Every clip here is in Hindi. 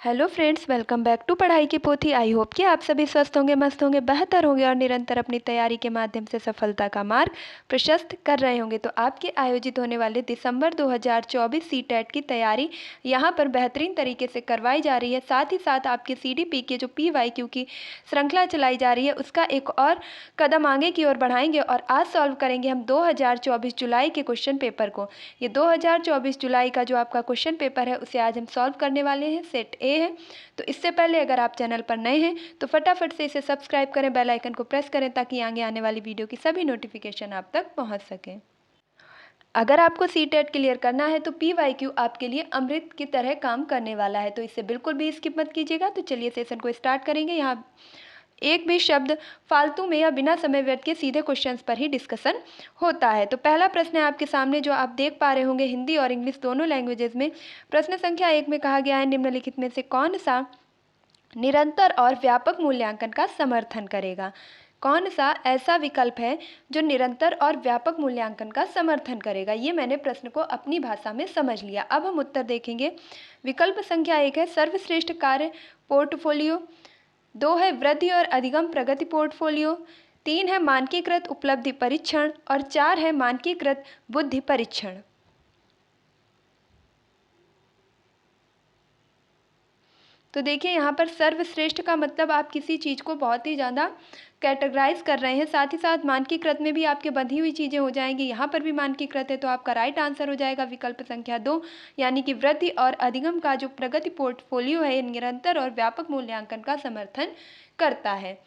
Hello friends, welcome back to पढ़ाई की पोथी। आई होप कि आप सभी स्वस्थ होंगे, मस्त होंगे, बेहतर होंगे और निरंतर अपनी तैयारी के माध्यम से सफलता का मार्ग प्रशस्त कर रहे होंगे। तो आपके आयोजित होने वाले दिसंबर 2024 सीटेट की तैयारी यहाँ पर बेहतरीन तरीके से करवाई जा रही है। साथ ही साथ आपके CDP के जो PYQ की श्रृंखला चलाई जा रही है उसका एक और कदम आगे की ओर बढ़ाएंगे और आज सॉल्व करेंगे हम 2024 जुलाई के क्वेश्चन पेपर को। ये 2024 जुलाई का जो आपका क्वेश्चन पेपर है उसे आज हम सॉल्व करने वाले हैं। सेट ए है। तो इससे पहले अगर आप चैनल पर नए हैं तो फटाफट से इसे सब्सक्राइब करें, बेल आइकन को प्रेस करें ताकि आगे आने वाली वीडियो की सभी नोटिफिकेशन आप तक पहुंच सकें। अगर आपको सीटेट क्लियर करना है तो PYQ आपके लिए अमृत की तरह काम करने वाला है, तो इसे बिल्कुल भी स्किप मत कीजिएगा। तो चलिए सेशन को स्टार्ट करेंगे। यहाँ एक भी शब्द फालतू में या बिना समय व्यर्थ के सीधे क्वेश्चंस पर ही डिस्कशन होता है। तो पहला प्रश्न है आपके सामने जो आप देख पा रहे होंगे हिंदी और इंग्लिश दोनों लैंग्वेजेस में। प्रश्न संख्या 1 में कहा गया है निम्नलिखित में से कौन सा निरंतर और व्यापक मूल्यांकन का समर्थन करेगा। कौन सा ऐसा विकल्प है जो निरंतर और व्यापक मूल्यांकन का समर्थन करेगा। ये मैंने प्रश्न को अपनी भाषा में समझ लिया। अब हम उत्तर देखेंगे। विकल्प संख्या 1 है सर्वश्रेष्ठ कार्य पोर्टफोलियो, 2 है वृद्धि और अधिगम प्रगति पोर्टफोलियो, 3 है मानकीकृत उपलब्धि परीक्षण और 4 है मानकीकृत बुद्धि परीक्षण। तो देखिए यहाँ पर सर्वश्रेष्ठ का मतलब आप किसी चीज़ को बहुत ही ज़्यादा कैटेगराइज कर रहे हैं। साथ ही साथ मानकीकृत में भी आपके बंधी हुई चीज़ें हो जाएंगी। यहाँ पर भी मानकीकृत है तो आपका राइट आंसर हो जाएगा विकल्प संख्या 2, यानी कि वृद्धि और अधिगम का जो प्रगति पोर्टफोलियो है निरंतर और व्यापक मूल्यांकन का समर्थन करता है।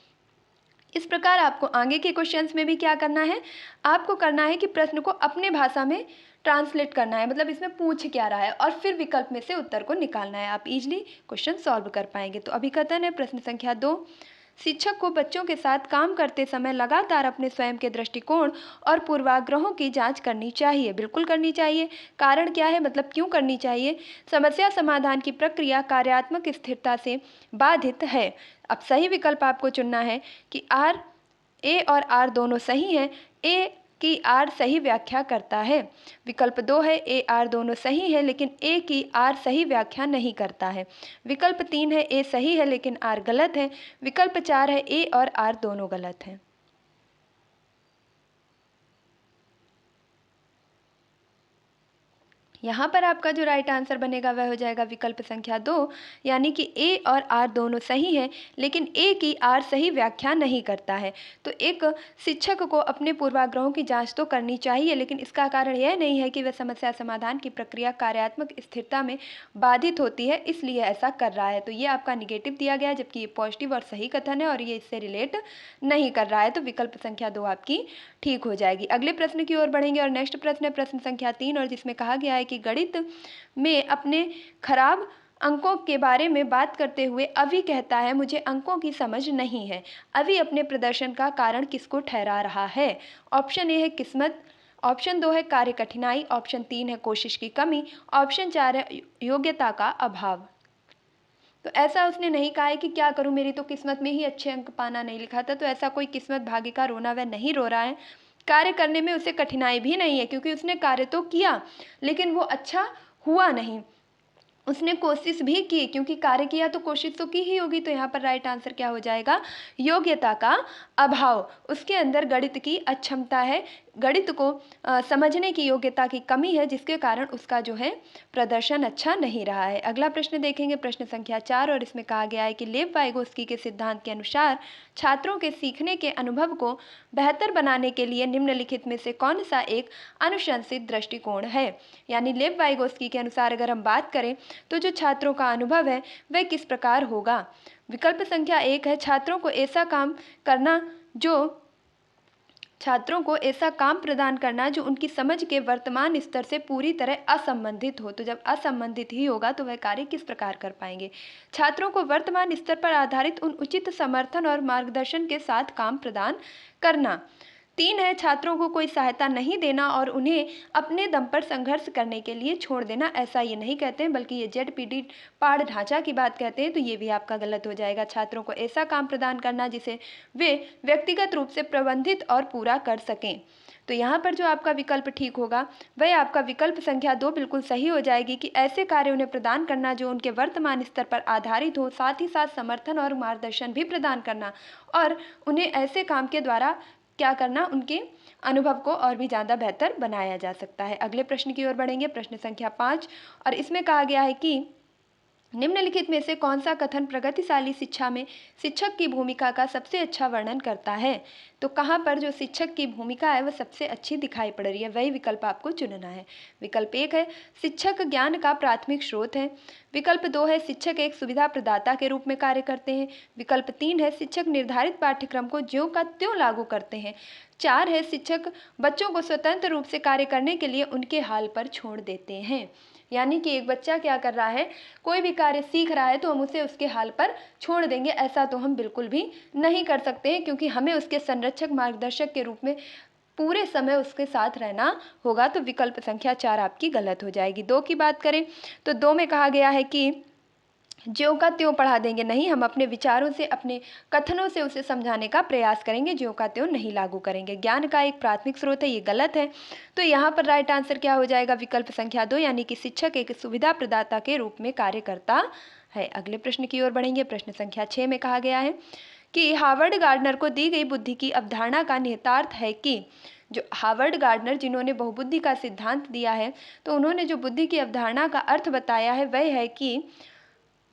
इस प्रकार आपको आगे के क्वेश्चंस में भी क्या करना है, आपको करना है कि प्रश्न को अपने भाषा में ट्रांसलेट करना है, मतलब इसमें पूछ क्या रहा है और फिर विकल्प में से उत्तर को निकालना है। आप इजीली क्वेश्चन सॉल्व कर पाएंगे। तो अभी कथन है प्रश्न संख्या 2, शिक्षक को बच्चों के साथ काम करते समय लगातार अपने स्वयं के दृष्टिकोण और पूर्वाग्रहों की जांच करनी चाहिए। बिल्कुल करनी चाहिए। कारण क्या है, मतलब क्यों करनी चाहिए। समस्या समाधान की प्रक्रिया कार्यात्मक स्थिरता से बाधित है। अब सही विकल्प आपको चुनना है कि ए और आर दोनों सही हैं। ए की आर सही व्याख्या करता है। विकल्प 2 है ए आर दोनों सही है लेकिन ए की आर सही व्याख्या नहीं करता है। विकल्प 3 है ए सही है लेकिन आर गलत है। विकल्प 4 है ए और आर दोनों गलत हैं। यहाँ पर आपका जो राइट आंसर बनेगा वह हो जाएगा विकल्प संख्या 2, यानी कि ए और आर दोनों सही हैं लेकिन ए की आर सही व्याख्या नहीं करता है। तो एक शिक्षक को अपने पूर्वाग्रहों की जांच तो करनी चाहिए लेकिन इसका कारण यह नहीं है कि वह समस्या समाधान की प्रक्रिया कार्यात्मक स्थिरता में बाधित होती है इसलिए ऐसा कर रहा है। तो ये आपका निगेटिव दिया गया है जबकि ये पॉजिटिव और सही कथन है और ये इससे रिलेट नहीं कर रहा है। तो विकल्प संख्या 2 आपकी ठीक हो जाएगी। अगले प्रश्न की ओर बढ़ेंगे और नेक्स्ट प्रश्न है प्रश्न संख्या 3 और जिसमें कहा गया है कि गणित में अपने खराब अंकों के बारे में बात करते हुए अवि कहता है मुझे अंकों की समझ नहीं है। अवि अपने प्रदर्शन का कारण किसको ठहरा रहा है। ऑप्शन ए है किस्मत, ऑप्शन 2 है कार्य कठिनाई, ऑप्शन 3 है कोशिश की कमी, ऑप्शन 4 है योग्यता का अभाव। तो ऐसा उसने नहीं कहा है कि क्या करूं मेरी तो किस्मत में ही अच्छे अंक पाना नहीं लिखा था। तो ऐसा कोई किस्मत भाग्य का रोना वह नहीं रो रहा है। कार्य करने में उसे कठिनाई भी नहीं है क्योंकि उसने कार्य तो किया लेकिन वो अच्छा हुआ नहीं। उसने कोशिश भी की क्योंकि कार्य किया तो कोशिश तो की ही होगी। तो यहाँ पर राइट आंसर क्या हो जाएगा, योग्यता का अभाव। उसके अंदर गणित की अक्षमता है, गणित को समझने की योग्यता की कमी है जिसके कारण उसका जो है प्रदर्शन अच्छा नहीं रहा है। अगला प्रश्न देखेंगे प्रश्न संख्या 4 और इसमें कहा गया है कि लेव वाइगोस्की के सिद्धांत के अनुसार छात्रों के सीखने के अनुभव को बेहतर बनाने के लिए निम्नलिखित में से कौन सा एक अनुशंसित दृष्टिकोण है। यानी लेव वाइगोस्की के अनुसार अगर हम बात करें तो जो छात्रों का अनुभव है वह किस प्रकार होगा। विकल्प संख्या 1 है छात्रों को ऐसा काम प्रदान करना जो उनकी समझ के वर्तमान स्तर से पूरी तरह असंबंधित हो। तो जब असंबंधित ही होगा तो वह कार्य किस प्रकार कर पाएंगे। छात्रों को वर्तमान स्तर पर आधारित उन उचित समर्थन और मार्गदर्शन के साथ काम प्रदान करना। 3 है छात्रों को कोई सहायता नहीं देना और उन्हें अपने दम पर संघर्ष करने के लिए छोड़ देना। ऐसा ये नहीं कहते हैं बल्कि ये ZPD पाढ़ ढांचा की बात कहते हैं। तो ये भी आपका गलत हो जाएगा। छात्रों को ऐसा काम प्रदान करना जिसे वे व्यक्तिगत रूप से प्रबंधित और पूरा कर सकें। तो यहाँ पर जो आपका विकल्प ठीक होगा वह आपका विकल्प संख्या 2 बिल्कुल सही हो जाएगी कि ऐसे कार्य उन्हें प्रदान करना जो उनके वर्तमान स्तर पर आधारित हो, साथ ही साथ समर्थन और मार्गदर्शन भी प्रदान करना और उन्हें ऐसे काम के द्वारा क्या करना, उनके अनुभव को और भी ज़्यादा बेहतर बनाया जा सकता है। अगले प्रश्न की ओर बढ़ेंगे, प्रश्न संख्या 5, और इसमें कहा गया है कि निम्नलिखित में से कौन सा कथन प्रगतिशाली शिक्षा में शिक्षक की भूमिका का सबसे अच्छा वर्णन करता है। तो कहाँ पर जो शिक्षक की भूमिका है वह सबसे अच्छी दिखाई पड़ रही है, वही विकल्प आपको चुनना है। विकल्प 1 है शिक्षक ज्ञान का प्राथमिक स्रोत है। विकल्प 2 है शिक्षक एक सुविधा प्रदाता के रूप में कार्य करते हैं। विकल्प 3 है शिक्षक निर्धारित पाठ्यक्रम को ज्यों का त्यों लागू करते हैं। 4 है शिक्षक बच्चों को स्वतंत्र रूप से कार्य करने के लिए उनके हाल पर छोड़ देते हैं। यानी कि एक बच्चा क्या कर रहा है, कोई भी कार्य सीख रहा है तो हम उसे उसके हाल पर छोड़ देंगे, ऐसा तो हम बिल्कुल भी नहीं कर सकते हैं, क्योंकि हमें उसके संरक्षक मार्गदर्शक के रूप में पूरे समय उसके साथ रहना होगा। तो विकल्प संख्या 4 आपकी गलत हो जाएगी। 2 की बात करें तो 2 में कहा गया है कि ज्यों का त्यों पढ़ा देंगे, नहीं, हम अपने विचारों से, अपने कथनों से उसे समझाने का प्रयास करेंगे, ज्यों का त्यों नहीं लागू करेंगे। ज्ञान का एक प्राथमिक स्रोत है, ये गलत है। तो यहाँ पर राइट आंसर क्या हो जाएगा, विकल्प संख्या 2, यानी कि शिक्षक एक सुविधा प्रदाता के रूप में कार्य करता है। अगले प्रश्न की ओर बढ़ेंगे, प्रश्न संख्या 6 में कहा गया है कि हार्वर्ड गार्डनर को दी गई बुद्धि की अवधारणा का निहितार्थ है कि, जो हार्वर्ड गार्डनर जिन्होंने बहुबुद्धि का सिद्धांत दिया है, तो उन्होंने जो बुद्धि की अवधारणा का अर्थ बताया है वह है कि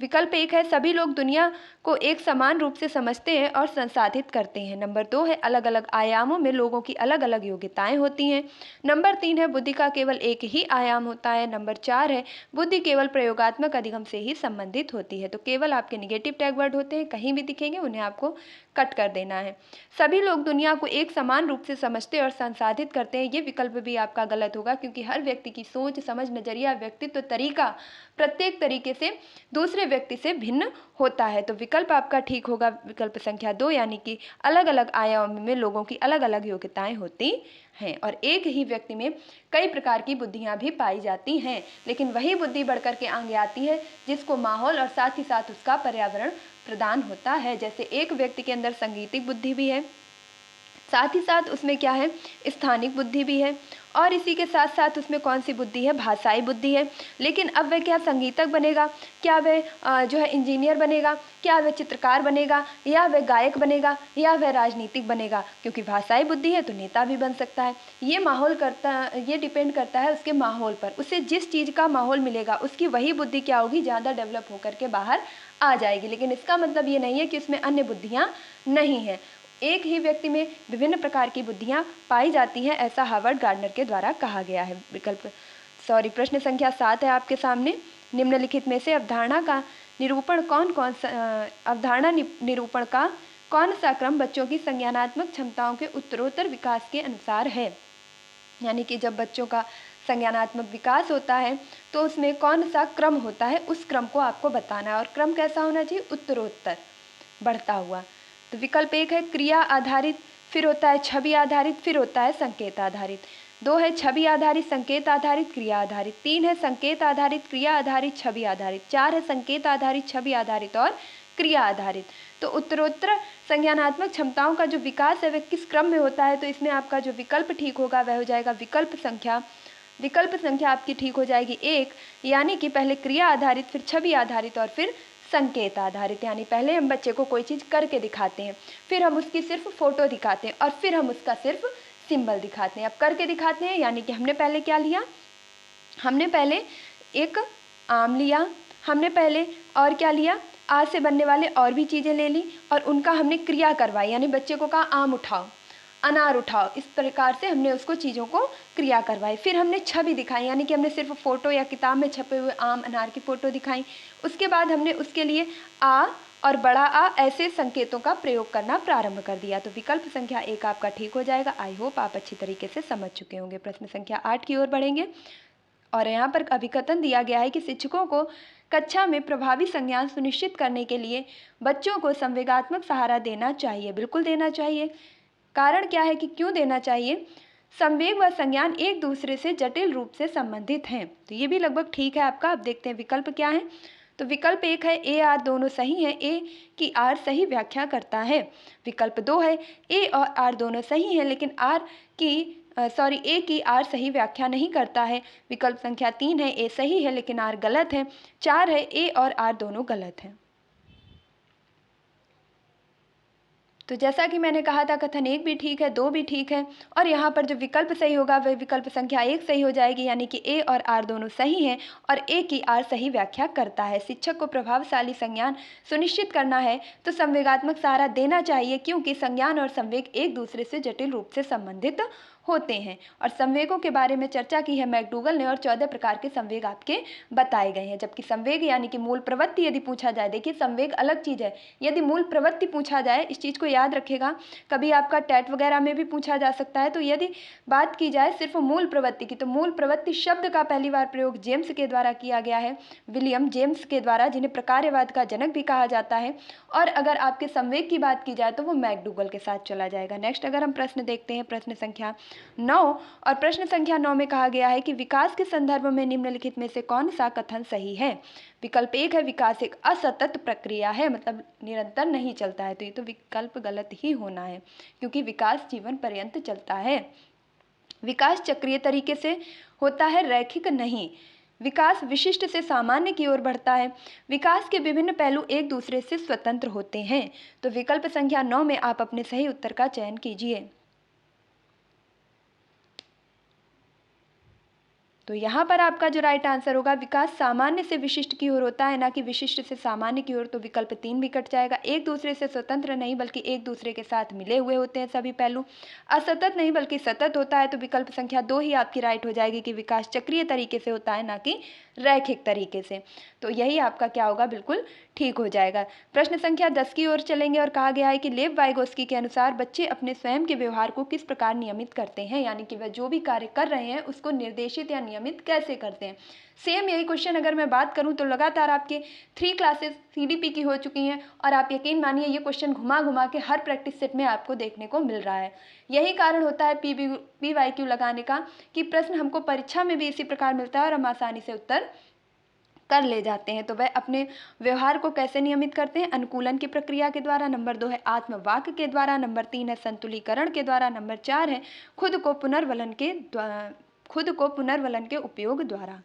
विकल्प 1 है सभी लोग दुनिया को एक समान रूप से समझते हैं और संसाधित करते हैं। नंबर 2 है अलग अलग आयामों में लोगों की अलग अलग योग्यताएं होती हैं। नंबर 3 है बुद्धि का केवल एक ही आयाम होता है। नंबर 4 है बुद्धि केवल प्रयोगात्मक अधिगम से ही संबंधित होती है। तो केवल आपके निगेटिव टैग वर्ड होते हैं, कहीं भी दिखेंगे उन्हें आपको कट कर देना है। सभी लोग दुनिया को एक समान रूप से समझते और संसाधित करते हैं, ये विकल्प भी आपका गलत होगा, क्योंकि हर व्यक्ति की सोच, समझ, नजरिया, व्यक्तित्व, तरीका प्रत्येक तरीके से दूसरे व्यक्ति से भिन्न होता है। तो विकल्प आपका ठीक होगा विकल्प संख्या 2, यानी कि अलग अलग आयाम में लोगों की अलग अलग योग्यताएं होती हैं और एक ही व्यक्ति में कई प्रकार की बुद्धियां भी पाई जाती हैं, लेकिन वही बुद्धि बढ़कर के आगे आती है जिसको माहौल और साथ ही साथ उसका पर्यावरण प्रदान होता है। जैसे एक व्यक्ति के अंदर सांगीतिक बुद्धि भी है, साथ ही साथ उसमें क्या है, स्थानिक बुद्धि भी है, और इसी के साथ साथ उसमें कौन सी बुद्धि है, भाषाई बुद्धि है। लेकिन अब वह क्या संगीतक बनेगा, क्या वह जो है इंजीनियर बनेगा, क्या वह चित्रकार बनेगा, या वह गायक बनेगा, या वह राजनीतिक बनेगा। क्योंकि भाषाई बुद्धि है तो नेता भी बन सकता है। ये डिपेंड करता है उसके माहौल पर, उसे जिस चीज़ का माहौल मिलेगा उसकी वही बुद्धि क्या होगी, ज़्यादा डेवलप होकर के बाहर आ जाएगी। लेकिन इसका मतलब ये नहीं है कि उसमें अन्य बुद्धियाँ नहीं हैं। एक ही व्यक्ति में विभिन्न प्रकार की बुद्धियां पाई जाती हैं, ऐसा हार्वर्ड गार्डनर के द्वारा कहा गया है। प्रश्न संख्या 7 है आपके सामने। निम्नलिखित में से अवधारणा निरूपण का कौन सा क्रम बच्चों की संज्ञानात्मक क्षमताओं के उत्तरोत्तर विकास के अनुसार है। यानी कि जब बच्चों का संज्ञानात्मक विकास होता है तो उसमें कौन सा क्रम होता है, उस क्रम को आपको बताना है। और क्रम कैसा होना चाहिए, उत्तरोत्तर बढ़ता हुआ। तो विकल्प 1 है क्रिया आधारित, फिर होता है छवि आधारित, फिर होता है संकेत आधारित। 2 है छवि आधारित, संकेत आधारित, क्रिया आधारित। 3 है संकेत आधारित, क्रिया आधारित, छवि आधारित। 4 है संकेत आधारित, छवि आधारित और क्रिया आधारित। तो उत्तरोत्तर संज्ञानात्मक क्षमताओं का जो विकास है वह किस क्रम में होता है, तो इसमें आपका जो विकल्प ठीक होगा वह हो जाएगा विकल्प संख्या आपकी ठीक हो जाएगी 1, यानी कि पहले क्रिया आधारित, फिर छवि आधारित और फिर संकेत आधारित। यानी पहले हम बच्चे को कोई चीज़ करके दिखाते हैं, फिर हम उसकी सिर्फ फोटो दिखाते हैं और फिर हम उसका सिर्फ सिंबल दिखाते हैं। अब करके दिखाते हैं यानी कि हमने पहले क्या लिया, हमने पहले एक आम लिया, हमने पहले और क्या लिया, आज से बनने वाले और भी चीज़ें ले ली और उनका हमने क्रिया करवाई। यानी बच्चे को कहा आम उठाओ, अनार उठाओ, इस प्रकार से हमने उसको चीज़ों को क्रिया करवाई। फिर हमने छवि दिखाई, यानी कि हमने सिर्फ फ़ोटो या किताब में छपे हुए आम अनार की फ़ोटो दिखाई। उसके बाद हमने उसके लिए आ और बड़ा आ ऐसे संकेतों का प्रयोग करना प्रारंभ कर दिया। तो विकल्प संख्या 1 आपका ठीक हो जाएगा। आई होप आप अच्छी तरीके से समझ चुके होंगे। प्रश्न संख्या 8 की ओर बढ़ेंगे और यहाँ पर अभिकथन दिया गया है कि शिक्षकों को कक्षा में प्रभावी संज्ञान सुनिश्चित करने के लिए बच्चों को संवेगात्मक सहारा देना चाहिए। बिल्कुल देना चाहिए। कारण क्या है कि क्यों देना चाहिए, संवेग व संज्ञान एक दूसरे से जटिल रूप से संबंधित हैं। तो ये भी लगभग ठीक है आपका। अब देखते हैं विकल्प क्या है। तो विकल्प 1 है ए आर दोनों सही हैं, ए की आर सही व्याख्या करता है। विकल्प 2 है ए और आर दोनों सही हैं लेकिन आर की ए की आर सही व्याख्या नहीं करता है। विकल्प संख्या 3 है ए सही है लेकिन आर गलत है। 4 है ए और आर दोनों गलत हैं। तो जैसा कि मैंने कहा था, कथन 1 भी ठीक है, 2 भी ठीक है, और यहाँ पर जो विकल्प सही होगा वह विकल्प संख्या 1 सही हो जाएगी, यानी कि ए और आर दोनों सही हैं और ए की आर सही व्याख्या करता है। शिक्षक को प्रभावशाली संज्ञान सुनिश्चित करना है तो संवेगात्मक सहारा देना चाहिए, क्योंकि संज्ञान और संवेग एक दूसरे से जटिल रूप से संबंधित होते हैं। और संवेगों के बारे में चर्चा की है मैकडूगल ने, और 14 प्रकार के संवेग आपके बताए गए हैं। जबकि संवेग यानी कि मूल प्रवृत्ति यदि पूछा जाए, देखिए संवेग अलग चीज़ है, यदि मूल प्रवृत्ति पूछा जाए, इस चीज़ को याद रखेगा, कभी आपका टेट वगैरह में भी पूछा जा सकता है। तो यदि बात की जाए सिर्फ मूल प्रवृत्ति की, तो मूल प्रवृत्ति शब्द का पहली बार प्रयोग जेम्स के द्वारा किया गया है, विलियम जेम्स के द्वारा, जिन्हें प्रकार्यवाद का जनक भी कहा जाता है। और अगर आपके संवेग की बात की जाए तो वो मैकडूगल के साथ चला जाएगा। नेक्स्ट अगर हम प्रश्न देखते हैं, प्रश्न संख्या 9, और प्रश्न संख्या 9 में कहा गया है कि विकास के संदर्भ में निम्नलिखित में से कौन सा कथन सही है। विकल्प 1 है विकास एक असतत प्रक्रिया है, मतलब निरंतर नहीं चलता है, तो ये तो विकल्प गलत ही होना है, क्योंकि विकास जीवन पर्यंत चलता है। विकास चक्रीय तरीके से होता है, रैखिक नहीं। विकास विशिष्ट से सामान्य की ओर बढ़ता है। विकास के विभिन्न पहलू एक दूसरे से स्वतंत्र होते हैं। तो विकल्प संख्या 9 में आप अपने सही उत्तर का चयन कीजिए। तो यहाँ पर आपका जो राइट आंसर होगा, विकास सामान्य से विशिष्ट की ओर होता है, ना कि विशिष्ट से सामान्य की ओर। तो विकल्प 3 भी कट जाएगा। एक दूसरे से स्वतंत्र नहीं बल्कि एक दूसरे के साथ मिले हुए होते हैं सभी पहलू। असतत नहीं बल्कि सतत होता है। तो विकल्प संख्या 2 ही आपकी राइट हो जाएगी कि विकास चक्रीय तरीके से होता है, ना कि रैखिक तरीके से। तो यही आपका क्या होगा, बिल्कुल ठीक हो जाएगा। प्रश्न संख्या 10 की ओर चलेंगे, और कहा गया है कि लेव वाइगोस्की के अनुसार बच्चे अपने स्वयं के व्यवहार को किस प्रकार नियमित करते हैं, यानी कि वह जो भी कार्य कर रहे हैं उसको निर्देशित या नियमित कैसे करते हैं। सेम यही क्वेश्चन अगर मैं बात करूं तो लगातार आपके 3 क्लासेस सीडीपी की हो चुकी हैं, और आप यकीन मानिए ये क्वेश्चन घुमा घुमा के हर प्रैक्टिस सेट में आपको देखने को मिल रहा है। यही कारण होता है PYQ लगाने का, कि प्रश्न हमको परीक्षा में भी इसी प्रकार मिलता है और हम आसानी से उत्तर कर ले जाते हैं। तो वह अपने व्यवहार को कैसे नियमित करते हैं, अनुकूलन की प्रक्रिया के द्वारा। नंबर 2 है आत्मवाक्य के द्वारा। नंबर 3 है संतुलीकरण के द्वारा। नंबर 4 है खुद को पुनर्वलन के उपयोग द्वारा।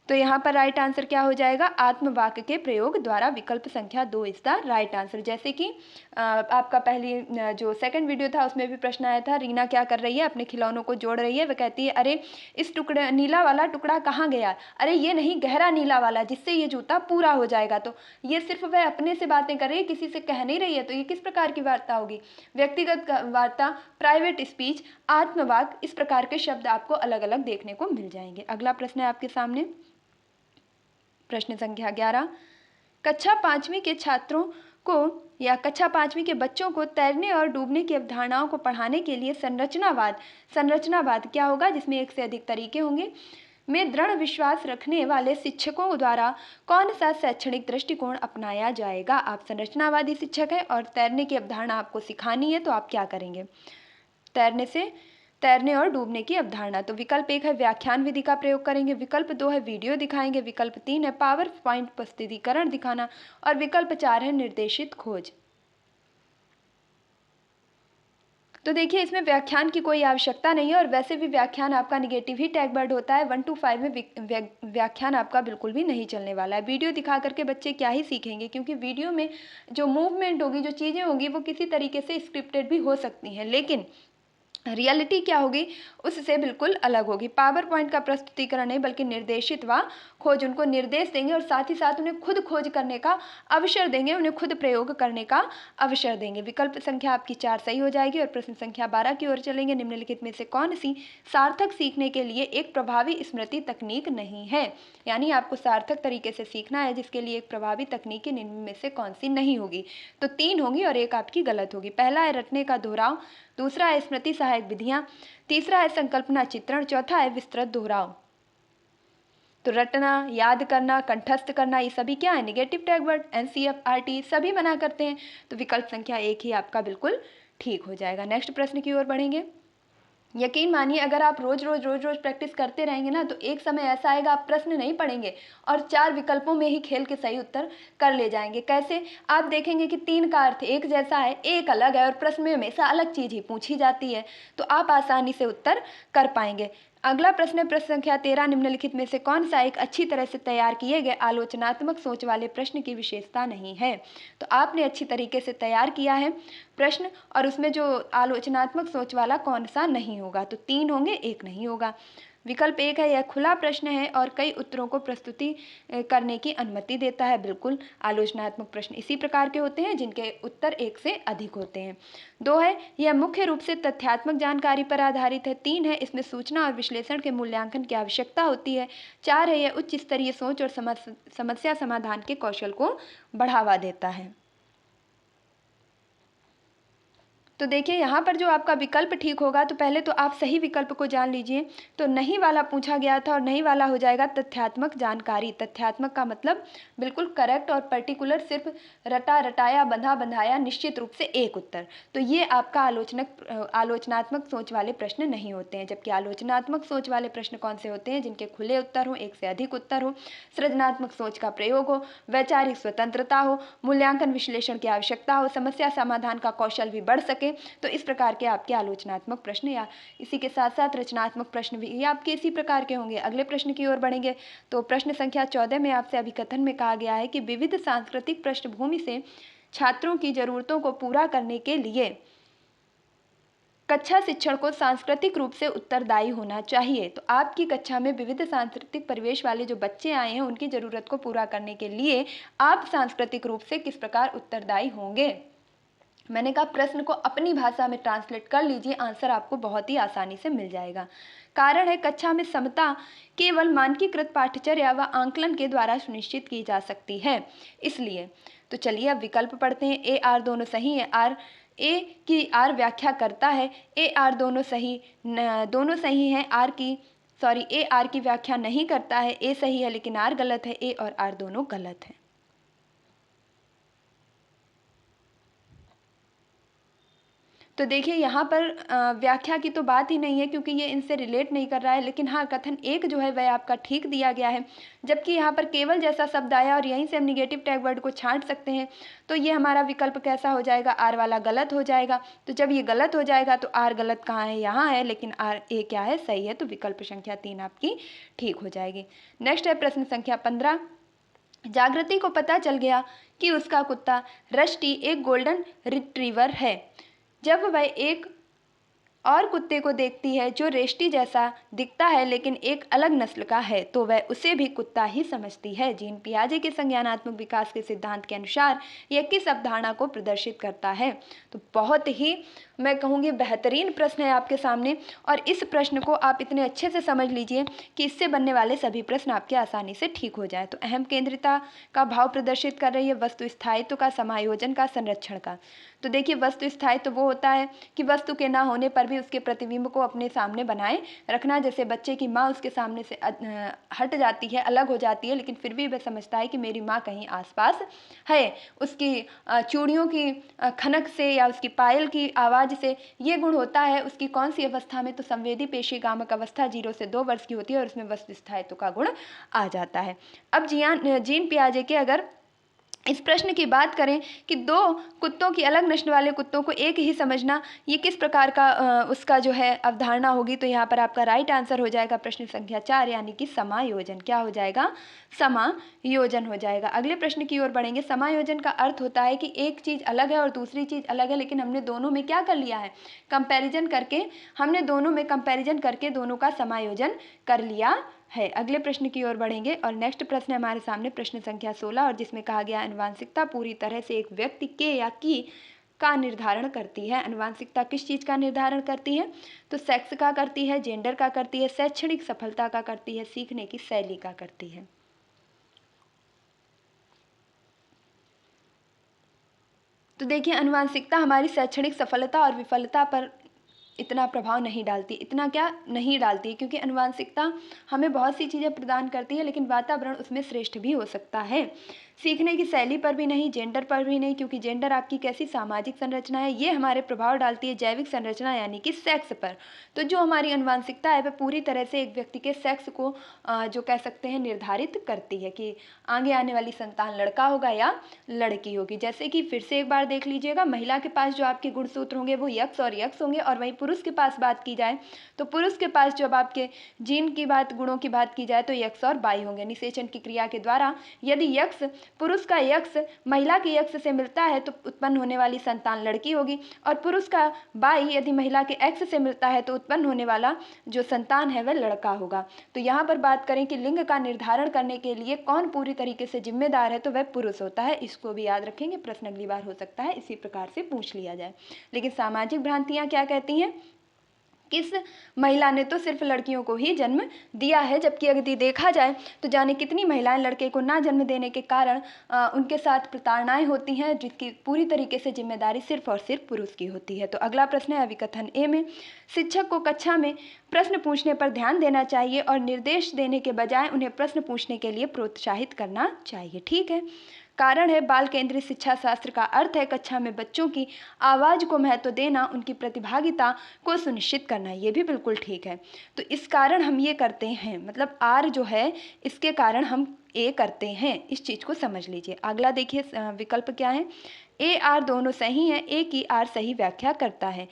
तो यहाँ पर राइट आंसर क्या हो जाएगा, आत्मवाक्य के प्रयोग द्वारा। विकल्प संख्या 2 इज द राइट आंसर। जैसे कि आपका पहली जो सेकंड वीडियो था उसमें भी प्रश्न आया था, रीना क्या कर रही है, अपने खिलौनों को जोड़ रही है। वह कहती है अरे इस टुकड़े नीला वाला टुकड़ा कहाँ गया, अरे ये नहीं गहरा नीला वाला, जिससे ये जूता पूरा हो जाएगा। तो ये सिर्फ वह अपने से बातें कर रही है, किसी से कह नहीं रही है। तो ये किस प्रकार की वार्ता होगी, व्यक्तिगत वार्ता, प्राइवेट स्पीच, आत्मवाक्य, इस प्रकार के शब्द आपको अलग अलग देखने को मिल जाएंगे। अगला प्रश्न है आपके सामने, प्रश्न संख्या 11। कक्षा 5वीं के छात्रों को या कक्षा 5वीं के बच्चों को तैरने और डूबने की अवधारणाओं को पढ़ाने के लिए संरचनावाद क्या होगा, जिसमें एक से अधिक तरीके होंगे, में दृढ़ विश्वास रखने वाले शिक्षकों द्वारा कौन सा शैक्षणिक दृष्टिकोण अपनाया जाएगा। आप संरचनावादी शिक्षक हैं और तैरने की अवधारणा आपको सिखानी है, तो आप क्या करेंगे, तैरने और डूबने की अवधारणा। तो विकल्प 1 है व्याख्यान विधि का प्रयोग करेंगे। विकल्प 2 है वीडियो दिखाएंगे। विकल्प 3 है पावर पॉइंट प्रस्तुतिकरण दिखाना, और विकल्प 4 है निर्देशित खोज। तो देखिए इसमें व्याख्यान की कोई आवश्यकता नहीं है, और वैसे भी व्याख्यान आपका निगेटिव ही टैग वर्ड होता है। 1 to 5 में व्याख्यान आपका बिल्कुल भी नहीं चलने वाला है। वीडियो दिखा करके बच्चे क्या ही सीखेंगे, क्योंकि वीडियो में जो मूवमेंट होगी, जो चीज़ें होंगी, वो किसी तरीके से स्क्रिप्टेड भी हो सकती हैं, लेकिन रियलिटी क्या होगी उससे बिल्कुल अलग होगी। पावर पॉइंट का प्रस्तुतिकरण नहीं बल्कि निर्देशित व खोज, उनको निर्देश देंगे और साथ ही साथ उन्हें खुद खोज करने का अवसर देंगे, उन्हें खुद प्रयोग करने का अवसर देंगे। विकल्प संख्या आपकी 4 सही हो जाएगी। और प्रश्न संख्या 12 की ओर चलेंगे। निम्नलिखित में से कौन सी सार्थक सीखने के लिए एक प्रभावी स्मृति तकनीक नहीं है, यानी आपको सार्थक तरीके से सीखना है जिसके लिए एक प्रभावी तकनीक निम्न में से कौन सी नहीं होगी। तो 3 होंगी और एक आपकी गलत होगी। पहला है रटने का दोहराव, दूसरा है स्मृति सहायक विधियां, तीसरा है संकल्पना चित्रण, चौथा है विस्तृत दोहराव। तो रटना, याद करना, कंठस्थ करना, ये सभी क्या है, निगेटिव टैग वर्ड, NCERT सभी मना करते हैं। तो विकल्प संख्या 1 ही आपका बिल्कुल ठीक हो जाएगा। नेक्स्ट प्रश्न की ओर बढ़ेंगे। यकीन मानिए अगर आप रोज रोज प्रैक्टिस करते रहेंगे ना, तो एक समय ऐसा आएगा आप प्रश्न नहीं पढ़ेंगे और 4 विकल्पों में ही खेल के सही उत्तर कर ले जाएंगे। कैसे? आप देखेंगे कि 3 का अर्थ एक जैसा है, एक अलग है और प्रश्न में हमेशा अलग चीज ही पूछी जाती है, तो आप आसानी से उत्तर कर पाएंगे। अगला प्रश्न है प्रश्न संख्या 13, निम्नलिखित में से कौन सा एक अच्छी तरह से तैयार किए गए आलोचनात्मक सोच वाले प्रश्न की विशेषता नहीं है? तो आपने अच्छी तरीके से तैयार किया है प्रश्न, और उसमें जो आलोचनात्मक सोच वाला कौन सा नहीं होगा? तो 3 होंगे, एक नहीं होगा। विकल्प 1 है, यह खुला प्रश्न है और कई उत्तरों को प्रस्तुति करने की अनुमति देता है। बिल्कुल, आलोचनात्मक प्रश्न इसी प्रकार के होते हैं जिनके उत्तर एक से अधिक होते हैं। 2 है, यह मुख्य रूप से तथ्यात्मक जानकारी पर आधारित है। 3 है, इसमें सूचना और विश्लेषण के मूल्यांकन की आवश्यकता होती है। 4 है, यह उच्च स्तरीय सोच और समस्या समाधान के कौशल को बढ़ावा देता है। तो देखिए यहाँ पर जो आपका विकल्प ठीक होगा, तो पहले तो आप सही विकल्प को जान लीजिए। तो नहीं वाला पूछा गया था और नहीं वाला हो जाएगा तथ्यात्मक जानकारी। तथ्यात्मक का मतलब बिल्कुल करेक्ट और पर्टिकुलर, सिर्फ रटा रटाया बंधा बंधाया निश्चित रूप से एक उत्तर। तो ये आपका आलोचनात्मक सोच वाले प्रश्न नहीं होते हैं। जबकि आलोचनात्मक सोच वाले प्रश्न कौन से होते हैं? जिनके खुले उत्तर हो, एक से अधिक उत्तर हो, सृजनात्मक सोच का प्रयोग हो, वैचारिक स्वतंत्रता हो, मूल्यांकन विश्लेषण की आवश्यकता हो, समस्या समाधान का कौशल भी बढ़ सके। तो इस प्रकार के आपके आलोचनात्मक प्रश्न या इसी के साथ साथ रचनात्मक प्रश्न भी ये आपके इसी प्रकार के होंगे। अगले प्रश्न की ओर बढ़ेंगे। तो प्रश्न संख्या 14 में आपसे अभिकथन में कहा गया है कि विविध सांस्कृतिक पृष्ठभूमि से छात्रों की जरूरतों को पूरा करने के लिए कक्षा शिक्षण को सांस्कृतिक रूप से उत्तरदायी होना चाहिए। तो आपकी कक्षा में विविध सांस्कृतिक परिवेश वाले जो बच्चे आए हैं, उनकी जरूरत को पूरा करने के लिए आप सांस्कृतिक रूप से किस प्रकार उत्तरदायी होंगे? मैंने कहा प्रश्न को अपनी भाषा में ट्रांसलेट कर लीजिए, आंसर आपको बहुत ही आसानी से मिल जाएगा। कारण है, कक्षा में समता केवल मानकीकृत पाठ्यचर्या व आंकलन के द्वारा सुनिश्चित की जा सकती है। इसलिए तो चलिए अब विकल्प पढ़ते हैं। ए आर दोनों सही है। आर ए की आर व्याख्या करता है। ए आर दोनों सही हैं। ए आर की व्याख्या नहीं करता है। ए सही है लेकिन आर गलत है। ए और आर दोनों गलत है। तो देखिए यहाँ पर व्याख्या की तो बात ही नहीं है, क्योंकि ये इनसे रिलेट नहीं कर रहा है। लेकिन हाँ, कथन एक जो है वह आपका ठीक दिया गया है। जबकि यहाँ पर केवल जैसा शब्द आया और यहीं से हम निगेटिव टैग वर्ड को छांट सकते हैं। तो ये हमारा विकल्प कैसा हो जाएगा? आर वाला गलत हो जाएगा। तो जब ये गलत हो जाएगा तो आर गलत कहाँ है? यहाँ है, लेकिन आर ए क्या है? सही है। तो विकल्प संख्या 3 आपकी ठीक हो जाएगी। नेक्स्ट है प्रश्न संख्या 15। जागृति को पता चल गया कि उसका कुत्ता रष्टी एक गोल्डन रिट्रीवर है। जब वह एक और कुत्ते को देखती है जो रेस्टी जैसा दिखता है लेकिन एक अलग नस्ल का है, तो वह उसे भी कुत्ता ही समझती है। जीन पियाजे के संज्ञानात्मक विकास के सिद्धांत के अनुसार यह किस अवधारणा को प्रदर्शित करता है? तो बहुत ही, मैं कहूँगी, बेहतरीन प्रश्न है आपके सामने। और इस प्रश्न को आप इतने अच्छे से समझ लीजिए कि इससे बनने वाले सभी प्रश्न आपके आसानी से ठीक हो जाए। तो अहम केंद्रिता का भाव प्रदर्शित कर रही है, वस्तु स्थायित्व का, समायोजन का, संरक्षण का। तो देखिए, वस्तु स्थायित्व वो होता है कि वस्तु के ना होने पर भी उसके प्रतिबिंब को अपने सामने बनाए रखना। जैसे बच्चे की माँ उसके सामने से हट जाती है, अलग हो जाती है, लेकिन फिर भी वह समझता है कि मेरी माँ कहीं आसपास है। उसकी चूड़ियों की खनक से या उसकी पायल की आवाज़ से ये गुण होता है। उसकी कौन सी अवस्था में? तो संवेदी पेशीगामक अवस्था 0 से 2 वर्ष की होती है और उसमें वस्तु स्थायित्व का गुण आ जाता है। अब जीन पियाजे के अगर इस प्रश्न की बात करें कि 2 कुत्तों की, अलग नस्ल वाले कुत्तों को एक ही समझना, ये किस प्रकार का उसका जो है अवधारणा होगी? तो यहाँ पर आपका राइट आंसर हो जाएगा प्रश्न संख्या 4, यानी कि समायोजन। क्या हो जाएगा? समायोजन हो जाएगा। अगले प्रश्न की ओर बढ़ेंगे। समायोजन का अर्थ होता है कि एक चीज़ अलग है और दूसरी चीज़ अलग है, लेकिन हमने दोनों में क्या कर लिया है? कंपैरिजन करके, हमने दोनों में कंपैरिजन करके दोनों का समायोजन कर लिया है। अगले प्रश्न की ओर बढ़ेंगे और नेक्स्ट प्रश्न है हमारे सामने प्रश्न संख्या 16, और जिसमें कहा गया आनुवांशिकता पूरी तरह से एक व्यक्ति के या की का निर्धारण करती है। आनुवांशिकता किस चीज़ का निर्धारण करती है? तो सेक्स का करती है, जेंडर का करती है, शैक्षणिक सफलता का करती है, सीखने की शैली का करती है। तो देखिए, आनुवांशिकता हमारी शैक्षणिक सफलता और विफलता पर इतना प्रभाव नहीं डालती, इतना क्या नहीं डालती है, क्योंकि आनुवंशिकता हमें बहुत सी चीज़ें प्रदान करती है, लेकिन वातावरण उसमें श्रेष्ठ भी हो सकता है। सीखने की शैली पर भी नहीं, जेंडर पर भी नहीं, क्योंकि जेंडर आपकी कैसी सामाजिक संरचना है, ये हमारे प्रभाव डालती है जैविक संरचना यानी कि सेक्स पर। तो जो हमारी आनुवंशिकता है वह पूरी तरह से एक व्यक्ति के सेक्स को जो कह सकते हैं निर्धारित करती है कि आगे आने वाली संतान लड़का होगा या लड़की होगी। जैसे कि फिर से एक बार देख लीजिएगा, महिला के पास जो आपके गुणसूत्र होंगे वो यक्स और यक्स होंगे, और वहीं पुरुष के पास बात की जाए तो पुरुष के पास जब आपके जीन की बात, गुणों की बात की जाए तो यक्स और बाई होंगे। निषेचन की क्रिया के द्वारा यदि यक्स, पुरुष का यक्स महिला के यक्स से मिलता है तो उत्पन्न होने वाली संतान लड़की होगी, और पुरुष का बाई यदि महिला के एक्स से मिलता है तो उत्पन्न होने वाला जो संतान है वह लड़का होगा। तो यहाँ पर बात करें कि लिंग का निर्धारण करने के लिए कौन पूरी तरीके से जिम्मेदार है, तो वह पुरुष होता है। इसको भी याद रखेंगे, प्रश्न अगली बार हो सकता है इसी प्रकार से पूछ लिया जाए। लेकिन सामाजिक भ्रांतियां क्या कहती हैं, किस महिला ने तो सिर्फ लड़कियों को ही जन्म दिया है, जबकि यदि देखा जाए तो जाने कितनी महिलाएं लड़के को ना जन्म देने के कारण उनके साथ प्रताड़नाएं होती हैं, जिसकी पूरी तरीके से जिम्मेदारी सिर्फ और सिर्फ पुरुष की होती है। तो अगला प्रश्न है अभिकथन ए में, शिक्षक को कक्षा में प्रश्न पूछने पर ध्यान देना चाहिए और निर्देश देने के बजाय उन्हें प्रश्न पूछने के लिए प्रोत्साहित करना चाहिए। ठीक है। कारण है बाल केंद्रित शिक्षा शास्त्र का अर्थ है कक्षा में बच्चों की आवाज़ को महत्व देना, उनकी प्रतिभागिता को सुनिश्चित करना। ये भी बिल्कुल ठीक है। तो इस कारण हम ये करते हैं, मतलब आर जो है इसके कारण हम ए करते हैं, इस चीज़ को समझ लीजिए। अगला देखिए विकल्प क्या है, ए आर दोनों सही हैं, ए की आर सही व्याख्या करता है।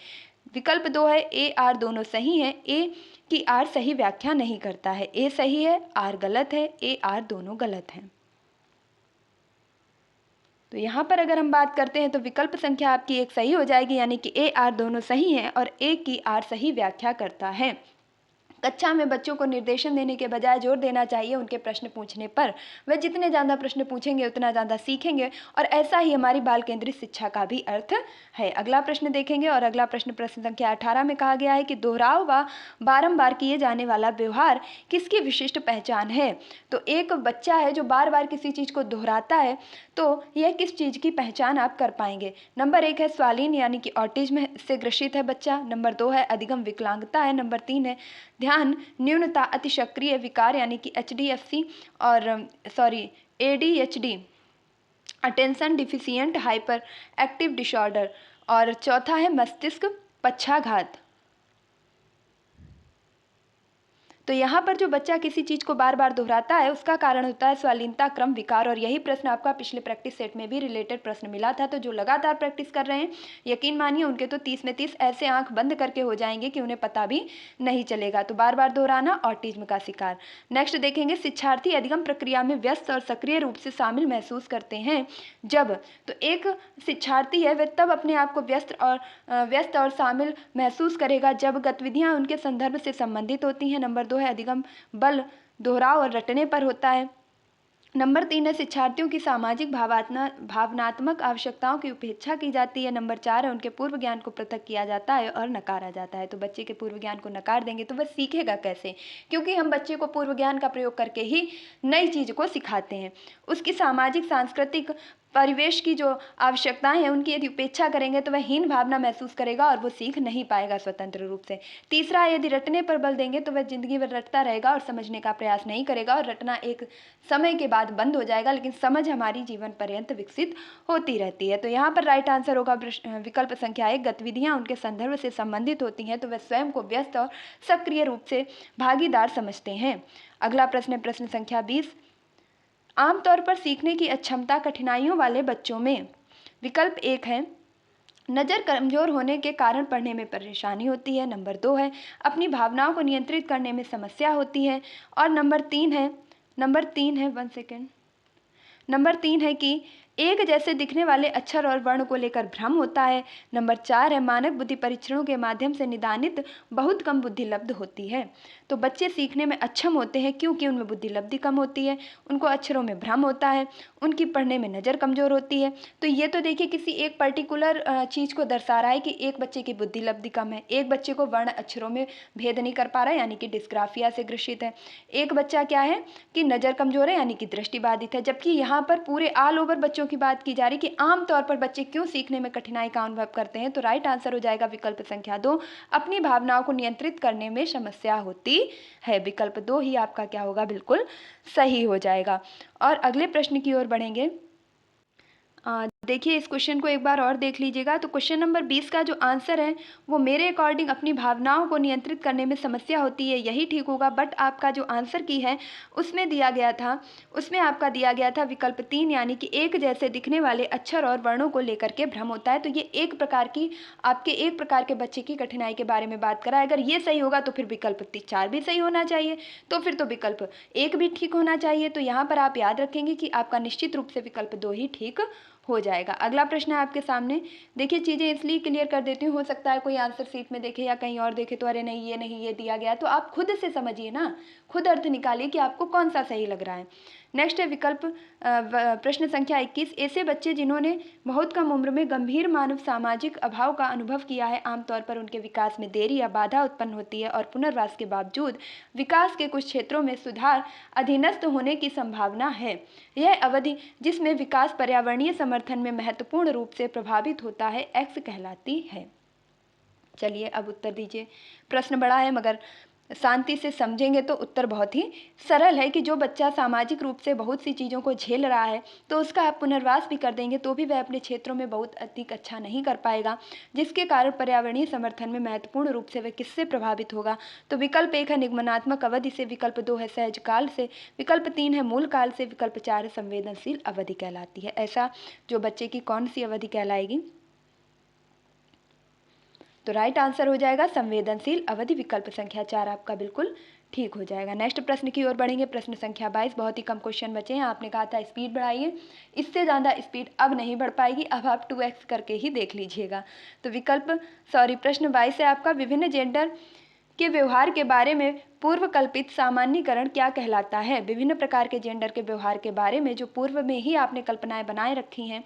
विकल्प 2 है ए आर दोनों सही हैं, ए की आर सही व्याख्या नहीं करता है। ए सही है, आर गलत है, ए आर दोनों गलत हैं। तो यहाँ पर अगर हम बात करते हैं तो विकल्प संख्या आपकी एक सही हो जाएगी, यानी कि ए आर दोनों सही हैं और ए की आर सही व्याख्या करता है। कक्षा में बच्चों को निर्देशन देने के बजाय जोर देना चाहिए उनके प्रश्न पूछने पर। वह जितने ज़्यादा प्रश्न पूछेंगे उतना ज़्यादा सीखेंगे, और ऐसा ही हमारी बाल केंद्रित शिक्षा का भी अर्थ है। अगला प्रश्न देखेंगे, और अगला प्रश्न प्रश्न संख्या 18 में कहा गया है कि दोहराव व बारंबार किए जाने वाला व्यवहार किसकी विशिष्ट पहचान है। तो एक बच्चा है जो बार बार किसी चीज़ को दोहराता है, तो यह किस चीज़ की पहचान आप कर पाएंगे। नंबर 1 है स्वालीन यानी कि ऑटिज्म से ग्रसित है बच्चा। नंबर 2 है अधिगम विकलांगता है। नंबर 3 है ध्यान न्यूनता अति सक्रिय विकार यानी कि HDFC और ADHD attention deficient hyper active disorder. और चौथा है मस्तिष्क पक्षाघात। तो यहाँ पर जो बच्चा किसी चीज़ को बार बार दोहराता है उसका कारण होता है स्वालीनता क्रम विकार, और यही प्रश्न आपका पिछले प्रैक्टिस सेट में भी रिलेटेड प्रश्न मिला था। तो जो लगातार प्रैक्टिस कर रहे हैं यकीन मानिए उनके तो 30 में 30 ऐसे आंख बंद करके हो जाएंगे कि उन्हें पता भी नहीं चलेगा। तो बार बार दोहराना ऑटिज्म का शिकार। नेक्स्ट देखेंगे, शिक्षार्थी अधिगम प्रक्रिया में व्यस्त और सक्रिय रूप से शामिल महसूस करते हैं जब। तो एक शिक्षार्थी है वह तब अपने आप को व्यस्त और शामिल महसूस करेगा जब गतिविधियाँ उनके संदर्भ से संबंधित होती हैं। नंबर 2 है अधिगम बल दोहराव और रटने पर होता है। नंबर 3 है शिक्षार्थियों की सामाजिक भावनात्मक आवश्यकताओं की उपेक्षा की जाती है। नंबर 4 है उनके पूर्व ज्ञान को पृथक किया जाता है और नकारा जाता है। तो बच्चे के पूर्व ज्ञान को नकार देंगे तो वह सीखेगा कैसे, क्योंकि हम बच्चे को पूर्व ज्ञान का प्रयोग करके ही नई चीज़ को सिखाते हैं। उसकी सामाजिक सांस्कृतिक परिवेश की जो आवश्यकताएं हैं उनकी यदि उपेक्षा करेंगे तो वह हीन भावना महसूस करेगा और वो सीख नहीं पाएगा स्वतंत्र रूप से। तीसरा, यदि रटने पर बल देंगे तो वह जिंदगी भर रटता रहेगा और समझने का प्रयास नहीं करेगा, और रटना एक समय के बाद बंद हो जाएगा, लेकिन समझ हमारी जीवन पर्यंत विकसित होती रहती है। तो यहाँ पर राइट आंसर होगा विकल्प संख्या 1, गतिविधियाँ उनके संदर्भ से संबंधित होती हैं तो वह स्वयं को व्यस्त और सक्रिय रूप से भागीदार समझते हैं। अगला प्रश्न है प्रश्न संख्या 20, आमतौर पर सीखने की अक्षमता कठिनाइयों वाले बच्चों में। विकल्प 1 है नज़र कमजोर होने के कारण पढ़ने में परेशानी होती है। नंबर 2 है अपनी भावनाओं को नियंत्रित करने में समस्या होती है। और नंबर 3 है नंबर 3 है कि एक जैसे दिखने वाले अक्षर और वर्ण को लेकर भ्रम होता है। नंबर 4 है मानक बुद्धि परीक्षणों के माध्यम से निदानित बहुत कम बुद्धि लब्ध होती है। तो बच्चे सीखने में अक्षम होते हैं क्योंकि उनमें बुद्धि लब्धि कम होती है, उनको अक्षरों में भ्रम होता है, उनकी पढ़ने में नज़र कमज़ोर होती है। तो ये तो देखिए किसी एक पर्टिकुलर चीज़ को दर्शा रहा है कि एक बच्चे की बुद्धि लब्धि कम है, एक बच्चे को वर्ण अक्षरों में भेद नहीं कर पा रहा है यानी कि डिस्ग्राफिया से ग्रसित है, एक बच्चा क्या है कि नज़र कमज़ोर है यानी कि दृष्टि बाधित है। जबकि यहाँ पर पूरे ऑल ओवर बच्चों बच्चों की बात की जा रही कि आमतौर पर बच्चे क्यों सीखने में कठिनाई का अनुभव करते हैं, तो राइट आंसर हो जाएगा विकल्प संख्या 2, अपनी भावनाओं को नियंत्रित करने में समस्या होती है। विकल्प 2 ही आपका क्या होगा, बिल्कुल सही हो जाएगा। और अगले प्रश्न की ओर बढ़ेंगे। देखिए इस क्वेश्चन को एक बार और देख लीजिएगा। तो क्वेश्चन नंबर 20 का जो आंसर है वो मेरे अकॉर्डिंग अपनी भावनाओं को नियंत्रित करने में समस्या होती है, यही ठीक होगा। बट आपका जो आंसर की है उसमें दिया गया था, उसमें आपका दिया गया था विकल्प 3, यानी कि एक जैसे दिखने वाले अक्षर और वर्णों को लेकर के भ्रम होता है। तो ये एक प्रकार की आपके एक प्रकार के बच्चे की कठिनाई के बारे में बात करा है। अगर ये सही होगा तो फिर विकल्प 4 भी सही होना चाहिए, तो फिर तो विकल्प 1 भी ठीक होना चाहिए। तो यहाँ पर आप याद रखेंगे कि आपका निश्चित रूप से विकल्प 2 ही ठीक हो जाएगा। अगला प्रश्न है आपके सामने। देखिए चीज़ें इसलिए क्लियर कर देती हूँ, हो सकता है कोई आंसर सीट में देखे या कहीं और देखे तो अरे नहीं ये दिया गया, तो आप खुद से समझिए ना, खुद अर्थ निकालिए कि आपको कौन सा सही लग रहा है। नेक्स्ट है विकल्प प्रश्न संख्या 21, ऐसे बच्चे जिन्होंने बहुत कम उम्र में गंभीर मानव सामाजिक अभाव का अनुभव किया है, आमतौर पर उनके विकास में देरी या बाधा उत्पन्न होती है और पुनर्वास के बावजूद विकास के कुछ क्षेत्रों में सुधार अधीनस्थ होने की संभावना है। यह अवधि जिसमें विकास पर्यावरणीय समर्थन में महत्वपूर्ण रूप से प्रभावित होता है, एक्स कहलाती है। चलिए अब उत्तर दीजिए। प्रश्न बड़ा है मगर शांति से समझेंगे तो उत्तर बहुत ही सरल है कि जो बच्चा सामाजिक रूप से बहुत सी चीज़ों को झेल रहा है तो उसका आप पुनर्वास भी कर देंगे तो भी वह अपने क्षेत्रों में बहुत अधिक अच्छा नहीं कर पाएगा, जिसके कारण पर्यावरणीय समर्थन में महत्वपूर्ण रूप से वह किससे प्रभावित होगा। तो विकल्प 1 है निगमनात्मक अवधि से, विकल्प 2 है सहज काल से, विकल्प 3 है मूल काल से, विकल्प 4 है संवेदनशील अवधि कहलाती है। ऐसा जो बच्चे की कौन सी अवधि कहलाएगी, तो राइट आंसर हो जाएगा संवेदनशील अवधि, विकल्प संख्या 4 आपका बिल्कुल ठीक हो जाएगा। नेक्स्ट प्रश्न की ओर बढ़ेंगे। प्रश्न संख्या 22, बहुत ही कम क्वेश्चन बचे हैं। आपने कहा था स्पीड बढ़ाइए, इससे ज़्यादा स्पीड अब नहीं बढ़ पाएगी, अब आप 2x करके ही देख लीजिएगा। तो प्रश्न 22 है आपका, विभिन्न जेंडर के व्यवहार के बारे में पूर्व कल्पित सामान्यीकरण क्या कहलाता है। विभिन्न प्रकार के जेंडर के व्यवहार के बारे में जो पूर्व में ही आपने कल्पनाएं बनाए रखी हैं,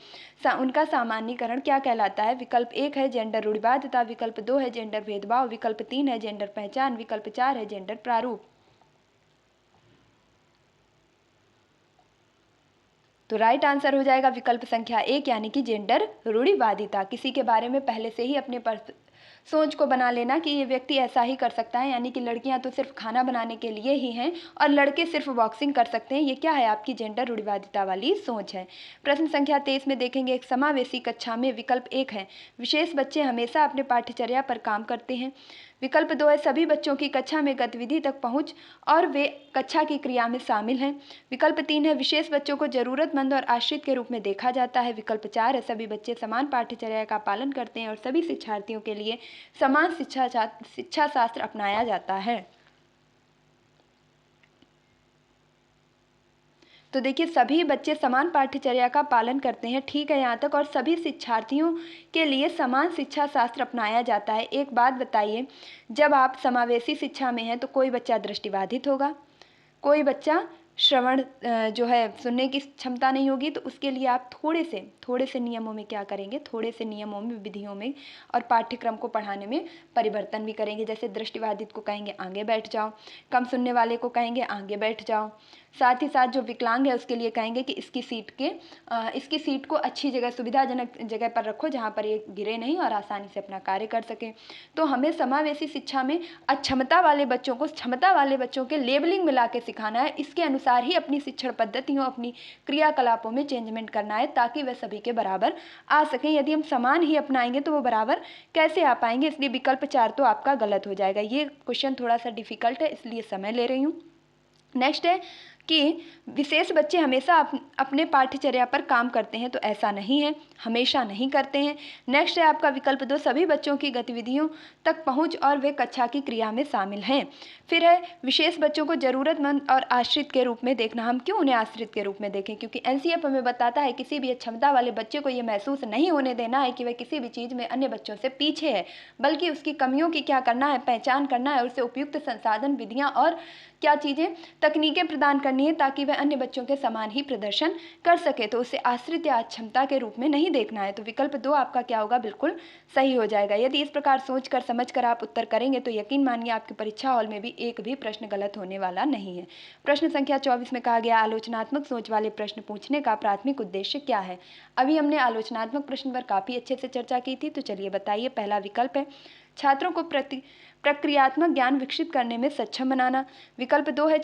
उनका सामान्यीकरण क्या कहलाता है। विकल्प 1 है जेंडर रूढ़िवादिता, विकल्प 2 है जेंडर भेदभाव, विकल्प 3 है जेंडर पहचान, विकल्प 4 है जेंडर प्रारूप। तो राइट आंसर हो जाएगा विकल्प संख्या 1, यानी कि जेंडर रूढ़िवादिता। किसी के बारे में पहले से ही अपने सोच को बना लेना कि ये व्यक्ति ऐसा ही कर सकता है, यानी कि लड़कियां तो सिर्फ खाना बनाने के लिए ही हैं और लड़के सिर्फ बॉक्सिंग कर सकते हैं। ये क्या है, आपकी जेंडर रूढ़िवादिता वाली सोच है। प्रश्न संख्या 23 में देखेंगे, एक समावेशी कक्षा में विकल्प 1 है विशेष बच्चे हमेशा अपने पाठ्यचर्या पर काम करते हैं, विकल्प 2 है सभी बच्चों की कक्षा में गतिविधि तक पहुंच और वे कक्षा की क्रिया में शामिल हैं, विकल्प 3 है विशेष बच्चों को जरूरतमंद और आश्रित के रूप में देखा जाता है, विकल्प 4 है सभी बच्चे समान पाठ्यचर्या का पालन करते हैं और सभी शिक्षार्थियों के लिए समान शिक्षा शास्त्र अपनाया जाता है। तो देखिए सभी बच्चे समान पाठ्यचर्या का पालन करते हैं, ठीक है यहाँ तक, और सभी शिक्षार्थियों के लिए समान शिक्षा शास्त्र अपनाया जाता है। एक बात बताइए, जब आप समावेशी शिक्षा में हैं तो कोई बच्चा दृष्टिबाधित होगा, कोई बच्चा श्रवण जो है सुनने की क्षमता नहीं होगी, तो उसके लिए आप थोड़े से नियमों में क्या करेंगे, थोड़े से नियमों में, विधियों में और पाठ्यक्रम को पढ़ाने में परिवर्तन भी करेंगे। जैसे दृष्टिबाधित को कहेंगे आगे बैठ जाओ, कम सुनने वाले को कहेंगे आगे बैठ जाओ, साथ ही साथ जो विकलांग है उसके लिए कहेंगे कि इसकी सीट को अच्छी जगह, सुविधाजनक जगह पर रखो जहाँ पर ये गिरे नहीं और आसानी से अपना कार्य कर सके। तो हमें समावेशी शिक्षा में अक्षमता वाले बच्चों को क्षमता वाले बच्चों के लेबलिंग मिला के सिखाना है, इसके अनुसार ही अपनी शिक्षण पद्धतियों, अपनी क्रियाकलापों में चेंजमेंट करना है ताकि वह सभी के बराबर आ सकें। यदि हम समान ही अपनाएंगे तो वो बराबर कैसे आ पाएंगे, इसलिए विकल्प 4 तो आपका गलत हो जाएगा। ये क्वेश्चन थोड़ा सा डिफिकल्ट है इसलिए समय ले रही हूँ। नेक्स्ट है कि विशेष बच्चे हमेशा अपने पाठ्यचर्या पर काम करते हैं, तो ऐसा नहीं है, हमेशा नहीं करते हैं। नेक्स्ट है आपका विकल्प 2 सभी बच्चों की गतिविधियों तक पहुंच और वे कक्षा की क्रिया में शामिल हैं। फिर है विशेष बच्चों को जरूरतमंद और आश्रित के रूप में देखना। हम क्यों उन्हें आश्रित के रूप में देखें, क्योंकि एनसीएफ हमें बताता है किसी भी क्षमता वाले बच्चे को ये महसूस नहीं होने देना है कि वह किसी भी चीज़ में अन्य बच्चों से पीछे है, बल्कि उसकी कमियों की क्या करना है, पहचान करना है और उसे उपयुक्त संसाधन, विधियाँ और क्या चीज़ें, तकनीकें प्रदान करनी है ताकि वह अन्य बच्चों के समान ही प्रदर्शन कर सके। तो उसे आश्रित या अक्षमता के रूप में नहीं देखना है। तो विकल्प 2 आपका क्या होगा, बिल्कुल सही हो जाएगा। यदि इस प्रकार सोच कर समझ कर आप उत्तर करेंगे तो यकीन मानिए आपकी परीक्षा हॉल में भी एक भी प्रश्न गलत होने वाला नहीं है। प्रश्न संख्या 24 में कहा गया, आलोचनात्मक सोच वाले प्रश्न पूछने का प्राथमिक उद्देश्य क्या है। अभी हमने आलोचनात्मक प्रश्न पर काफ़ी अच्छे से चर्चा की थी, तो चलिए बताइए। पहला विकल्प है छात्रों को प्रक्रियात्मक ज्ञान विकसित करने में सक्षम बनाना। विकल्प 2 है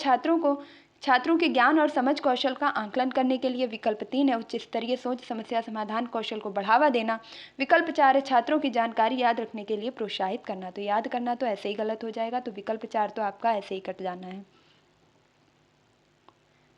छात्रों के ज्ञान और समझ कौशल का आंकलन करने के लिए। विकल्प 3 है उच्च स्तरीय सोच समस्या समाधान कौशल को बढ़ावा देना। विकल्प 4 है छात्रों की जानकारी याद रखने के लिए प्रोत्साहित करना। तो याद करना तो ऐसे ही गलत हो जाएगा, तो विकल्प 4 तो आपका ऐसे ही कट जाना है।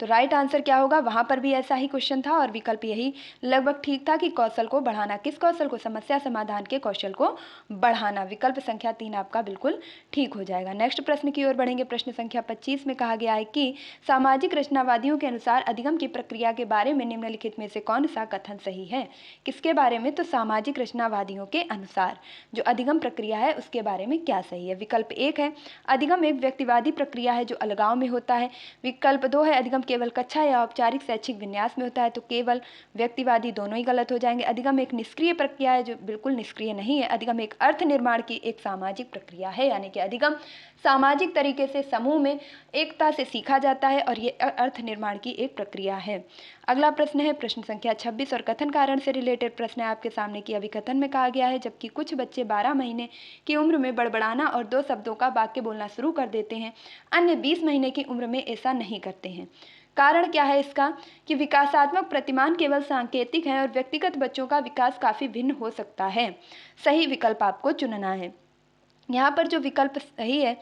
तो राइट आंसर क्या होगा, वहाँ पर भी ऐसा ही क्वेश्चन था और विकल्प यही लगभग ठीक था कि कौशल को बढ़ाना। किस कौशल को, समस्या समाधान के कौशल को बढ़ाना। विकल्प संख्या 3 आपका बिल्कुल ठीक हो जाएगा। नेक्स्ट प्रश्न की ओर बढ़ेंगे। प्रश्न संख्या 25 में कहा गया है कि सामाजिक रचनावादियों के अनुसार अधिगम की प्रक्रिया के बारे में निम्नलिखित में से कौन सा कथन सही है। किसके बारे में, तो सामाजिक रचनावादियों के अनुसार जो अधिगम प्रक्रिया है उसके बारे में क्या सही है। विकल्प 1 है अधिगम एक व्यक्तिवादी प्रक्रिया है जो अलगाव में होता है। विकल्प 2 है अधिगम केवल कक्षा या औपचारिक शैक्षिक विन्यास में होता है। तो केवल व्यक्तिवादी दोनों ही गलत हो जाएंगे। अधिगम एक निष्क्रिय प्रक्रिया है, जो बिल्कुल निष्क्रिय नहीं है। अधिगम एक अर्थ निर्माण की एक सामाजिक प्रक्रिया है, यानी कि अधिगम सामाजिक तरीके से समूह में एकता से सीखा जाता है और ये अर्थ निर्माण की एक प्रक्रिया है। अगला प्रश्न है प्रश्न संख्या 26 और कथन कारण से रिलेटेड प्रश्न है आपके सामने की। अभी कथन में कहा गया है जबकि कुछ बच्चे 12 महीने की उम्र में बड़बड़ाना और 2 शब्दों का वाक्य बोलना शुरू कर देते हैं, अन्य 20 महीने की उम्र में ऐसा नहीं करते हैं। कारण क्या है इसका, कि विकासात्मक प्रतिमान केवल सांकेतिक है और व्यक्तिगत बच्चों का विकास काफ़ी भिन्न हो सकता है। सही विकल्प आपको चुनना है। यहाँ पर जो विकल्प सही है,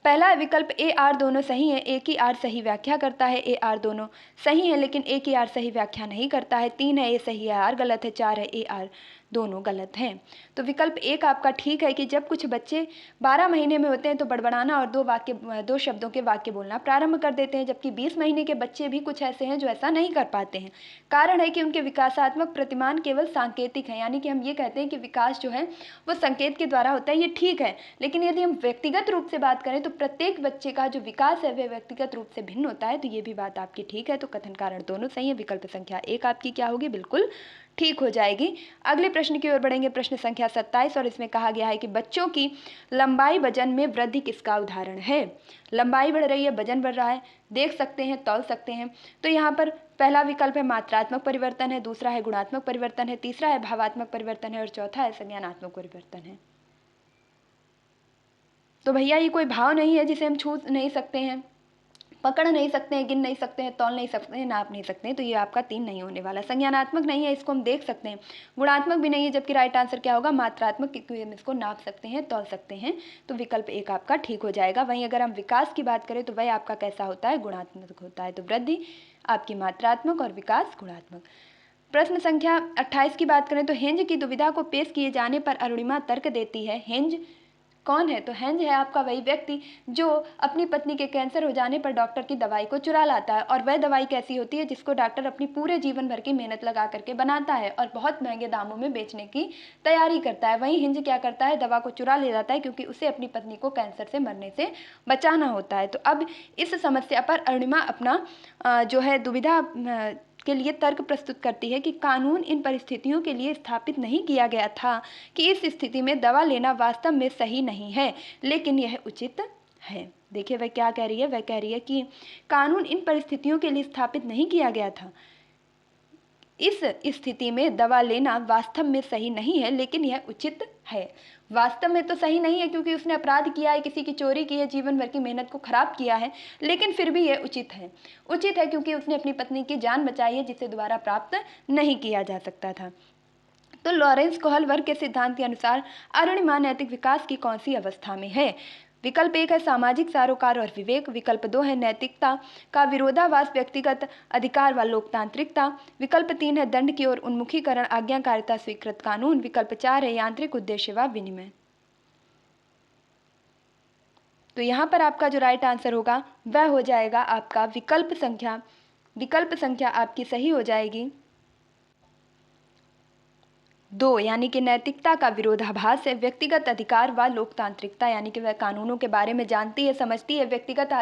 पहला विकल्प ए आर दोनों सही है, एक ही आर सही व्याख्या करता है। ए आर दोनों सही है लेकिन एक ही आर सही व्याख्या नहीं करता है। 3 है ए सही है आर गलत है। 4 है ए आर दोनों गलत हैं। तो विकल्प 1 आपका ठीक है कि जब कुछ बच्चे 12 महीने में होते हैं तो बड़बड़ाना और 2 शब्दों के वाक्य बोलना प्रारंभ कर देते हैं, जबकि 20 महीने के बच्चे भी कुछ ऐसे हैं जो ऐसा नहीं कर पाते हैं। कारण है कि उनके विकासात्मक प्रतिमान केवल सांकेतिक है, यानी कि हम ये कहते हैं कि विकास जो है वो संकेत के द्वारा होता है, ये ठीक है। लेकिन यदि हम व्यक्तिगत रूप से बात करें तो प्रत्येक बच्चे का जो विकास है वह व्यक्तिगत रूप से भिन्न होता है। तो ये भी बात आपकी ठीक है। तो कथन कारण दोनों सही है। विकल्प संख्या 1 आपकी क्या होगी, बिल्कुल ठीक हो जाएगी। अगले प्रश्न की ओर बढ़ेंगे। प्रश्न संख्या 27 और इसमें कहा गया है कि बच्चों की लंबाई वजन में वृद्धि किसका उदाहरण है। लंबाई बढ़ रही है, वजन बढ़ रहा है, देख सकते हैं, तौल सकते हैं। तो यहाँ पर पहला विकल्प है मात्रात्मक परिवर्तन है, दूसरा है गुणात्मक परिवर्तन है, तीसरा है भावात्मक परिवर्तन है और चौथा है संज्ञानात्मक परिवर्तन है। तो भैया ये कोई भाव नहीं है जिसे हम छू नहीं सकते हैं, पकड़ नहीं सकते हैं, गिन नहीं सकते हैं, तौल नहीं सकते हैं, नाप नहीं सकते हैं। तो ये आपका 3 नहीं होने वाला। संज्ञानात्मक नहीं है, इसको हम देख सकते हैं। गुणात्मक भी नहीं है, जबकि राइट आंसर क्या होगा, मात्रात्मक, क्योंकि हम इसको नाप सकते हैं, तौल सकते हैं। तो विकल्प 1 आपका ठीक हो जाएगा। वहीं अगर हम विकास की बात करें तो वह आपका कैसा होता है, गुणात्मक होता है। तो वृद्धि आपकी मात्रात्मक और विकास गुणात्मक। प्रश्न संख्या 28 की बात करें तो हेंज की दुविधा को पेश किए जाने पर अरुणिमा तर्क देती है। हेंज कौन है, तो हेंज है आपका वही व्यक्ति जो अपनी पत्नी के कैंसर हो जाने पर डॉक्टर की दवाई को चुरा लाता है। और वह दवाई कैसी होती है, जिसको डॉक्टर अपनी पूरे जीवन भर की मेहनत लगा करके बनाता है और बहुत महंगे दामों में बेचने की तैयारी करता है। वहीं हिंज क्या करता है, दवा को चुरा ले जाता है क्योंकि उसे अपनी पत्नी को कैंसर से मरने से बचाना होता है। तो अब इस समस्या पर अरुणिमा अपना जो है दुविधा के लिए तर्क प्रस्तुत करती है कि कानून इन परिस्थितियों के लिए स्थापित नहीं किया गया था कि इस स्थिति में दवा लेना वास्तव में सही नहीं है, लेकिन यह उचित है। देखिए वह क्या कह रही है, वह कह रही है कि कानून इन परिस्थितियों के लिए स्थापित नहीं किया गया था, इस स्थिति में दवा लेना वास्तव में सही नहीं है, लेकिन यह उचित है। वास्तव में तो सही नहीं है क्योंकि उसने अपराध किया है, किसी की चोरी की है, जीवन भर की मेहनत को खराब किया है, लेकिन फिर भी यह उचित है। उचित है क्योंकि उसने अपनी पत्नी की जान बचाई है, जिसे दोबारा प्राप्त नहीं किया जा सकता था। तो लॉरेंस कोहलवर्ग के सिद्धांत के अनुसार अरुणिमा नैतिक विकास की कौन सी अवस्था में है। विकल्प 1 है सामाजिक सरोकार और विवेक। विकल्प 2 है नैतिकता का विरोधाभास व्यक्तिगत अधिकार व लोकतांत्रिकता। विकल्प 3 है दंड की ओर उन्मुखीकरण आज्ञाकारिता स्वीकृत कानून। विकल्प 4 है यांत्रिक उद्देश्य व विनिमय। तो यहाँ पर आपका जो राइट आंसर होगा वह हो जाएगा आपका विकल्प संख्या आपकी सही हो जाएगी 2 यानी कि नैतिकता का विरोधाभास है। व्यक्तिगत अधिकार व लोकतांत्रिकता यानी कि वह कानूनों के बारे में जानती है, समझती है, व्यक्तिगत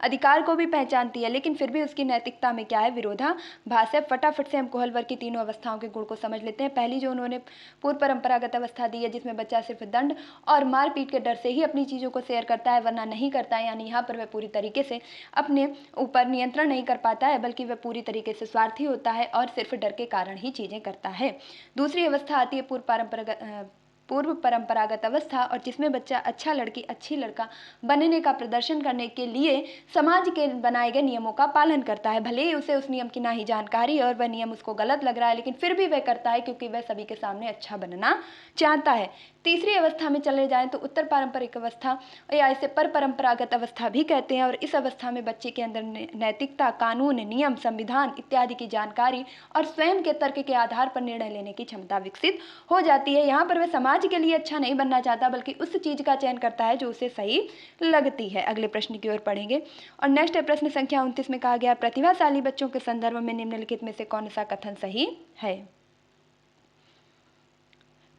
अधिकार को भी पहचानती है, लेकिन फिर भी उसकी नैतिकता में क्या है, विरोधाभास है। फटाफट से हम कोहलवर की तीनों अवस्थाओं के गुण को समझ लेते हैं। पहली जो उन्होंने पूर्व परंपरागत अवस्था दी है, जिसमें बच्चा सिर्फ दंड और मारपीट के डर से ही अपनी चीज़ों को शेयर करता है, वरना नहीं करता है, यानी यहाँ पर वह पूरी तरीके से अपने ऊपर नियंत्रण नहीं कर पाता है, बल्कि वह पूरी तरीके से स्वार्थी होता है और सिर्फ डर के कारण ही चीज़ें करता है। दूसरी अवस्था आती है पूर्व परंपरागत अवस्था, और जिसमें बच्चा अच्छा लड़की अच्छी लड़का बनने का प्रदर्शन करने के लिए समाज के बनाए गए नियमों का पालन करता है। भले ही उसे उस नियम की ना ही जानकारी है और वह नियम उसको गलत लग रहा है, लेकिन फिर भी वह करता है क्योंकि वह सभी के सामने अच्छा बनना चाहता है। तीसरी अवस्था में चले जाएं तो उत्तर पारंपरिक अवस्था या इसे पर परंपरागत अवस्था भी कहते हैं, और इस अवस्था में बच्चे के अंदर नैतिकता, कानून, नियम, संविधान इत्यादि की जानकारी और स्वयं के तर्क के आधार पर निर्णय लेने की क्षमता विकसित हो जाती है। यहाँ पर वह समाज के लिए अच्छा नहीं बनना चाहता, बल्कि उस चीज का चयन करता है जो उसे सही लगती है। अगले प्रश्न की ओर पढ़ेंगे, और नेक्स्ट है प्रश्न संख्या 29 में कहा गया, प्रतिभाशाली बच्चों के संदर्भ में निम्नलिखित में से कौन सा कथन सही है।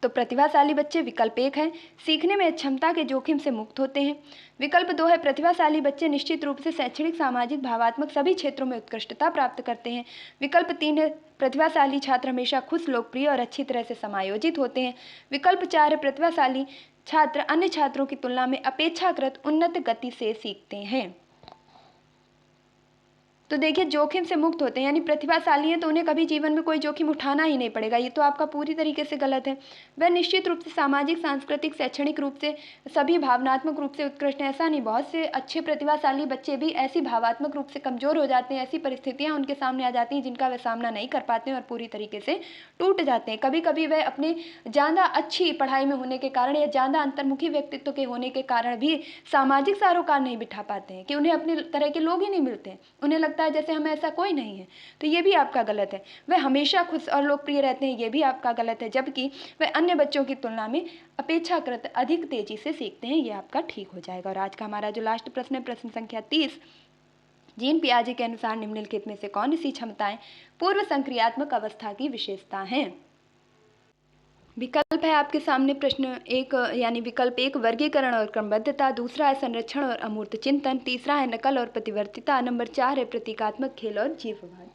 तो प्रतिभाशाली बच्चे विकल्प 1 है, सीखने में क्षमता के जोखिम से मुक्त होते हैं। विकल्प 2 है, प्रतिभाशाली बच्चे निश्चित रूप से शैक्षणिक, सामाजिक, भावात्मक सभी क्षेत्रों में उत्कृष्टता प्राप्त करते हैं। विकल्प 3 है, प्रतिभाशाली छात्र हमेशा खुश, लोकप्रिय और अच्छी तरह से समायोजित होते हैं। विकल्प 4 है, प्रतिभाशाली छात्र अन्य छात्रों की तुलना में अपेक्षाकृत उन्नत गति से सीखते हैं। तो देखिए, जोखिम से मुक्त होते हैं, यानी प्रतिभाशाली हैं तो उन्हें कभी जीवन में कोई जोखिम उठाना ही नहीं पड़ेगा, ये तो आपका पूरी तरीके से गलत है। वह निश्चित रूप से सामाजिक, सांस्कृतिक, शैक्षणिक रूप से सभी भावनात्मक रूप से उत्कृष्ट हैं। ऐसा नहीं, बहुत से अच्छे प्रतिभाशाली बच्चे भी ऐसी भावात्मक रूप से कमजोर हो जाते हैं, ऐसी परिस्थितियां उनके सामने आ जाती हैं जिनका वह सामना नहीं कर पाते हैं और पूरी तरीके से टूट जाते हैं। कभी कभी वह अपने ज़्यादा अच्छी पढ़ाई में होने के कारण या ज़्यादा अंतर्मुखी व्यक्तित्व के होने के कारण भी सामाजिक सरोकार नहीं बिठा पाते हैं, कि उन्हें अपने तरह के लोग ही नहीं मिलते हैं, उन्हें लगता है जैसे हमें ऐसा कोई नहीं है। तो ये भी आपका गलत है। वह हमेशा खुश और लोकप्रिय रहते हैं, ये भी आपका गलत है, जबकि वह अन्य बच्चों की तुलना में अपेक्षाकृत अधिक तेजी से सीखते हैं, ये आपका ठीक हो जाएगा। और आज का हमारा जो लास्ट प्रश्न है, प्रश्न संख्या 30, जीन पियाजे के अनुसार निम्नलिखित में से कौन सी क्षमताएं पूर्व संक्रियात्मक अवस्था की विशेषता हैं। विकल्प है आपके सामने प्रश्न 1 यानी विकल्प 1 वर्गीकरण और क्रमबद्धता, दूसरा है संरक्षण और अमूर्त चिंतन, तीसरा है नकल और प्रतिवर्तिता, नंबर 4 है प्रतीकात्मक खेल और जीववाद।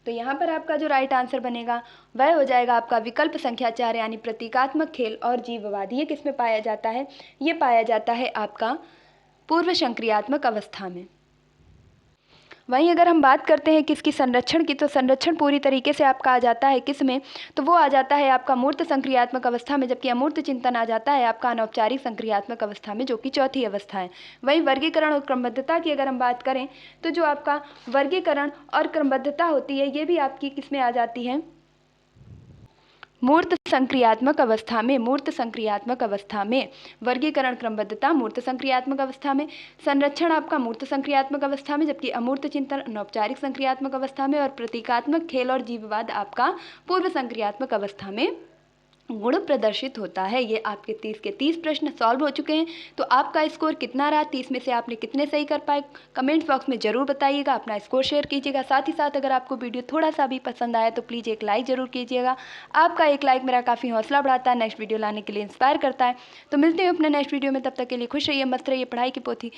तो यहाँ पर आपका जो राइट आंसर बनेगा वह हो जाएगा आपका विकल्प संख्या 4 यानी प्रतीकात्मक खेल और जीववाद। ये किस में पाया जाता है, ये पाया जाता है आपका पूर्व संक्रियात्मक अवस्था में। वहीं अगर हम बात करते हैं किसकी, संरक्षण की, तो संरक्षण पूरी तरीके से आपका आ जाता है किस में, तो वो आ जाता है आपका मूर्त संक्रियात्मक अवस्था में, जबकि अमूर्त चिंतन आ जाता है आपका अनौपचारिक संक्रियात्मक अवस्था में, जो कि चौथी अवस्था है। वहीं वर्गीकरण और क्रमबद्धता की अगर हम बात करें तो जो आपका वर्गीकरण और क्रमबद्धता होती है, ये भी आपकी किस में आ जाती है, मूर्त संक्रियात्मक अवस्था में। मूर्त संक्रियात्मक अवस्था में वर्गीकरण, क्रमबद्धता मूर्त संक्रियात्मक अवस्था में, संरक्षण आपका मूर्त संक्रियात्मक अवस्था में, जबकि अमूर्त चिंतन अनौपचारिक संक्रियात्मक अवस्था में, और प्रतीकात्मक खेल और जीववाद आपका पूर्व संक्रियात्मक अवस्था में गुण प्रदर्शित होता है। ये आपके 30 के 30 प्रश्न सॉल्व हो चुके हैं। तो आपका स्कोर कितना रहा, 30 में से आपने कितने सही कर पाए, कमेंट बॉक्स में जरूर बताइएगा, अपना स्कोर शेयर कीजिएगा। साथ ही साथ अगर आपको वीडियो थोड़ा सा भी पसंद आया तो प्लीज़ एक लाइक जरूर कीजिएगा। आपका एक लाइक मेरा काफ़ी हौसला बढ़ाता है, नेक्स्ट वीडियो लाने के लिए इंस्पायर करता है। तो मिलते हैं अपने नेक्स्ट वीडियो में, तब तक के लिए खुश रहिए, मस्त रहिए, पढ़ाई की पोथी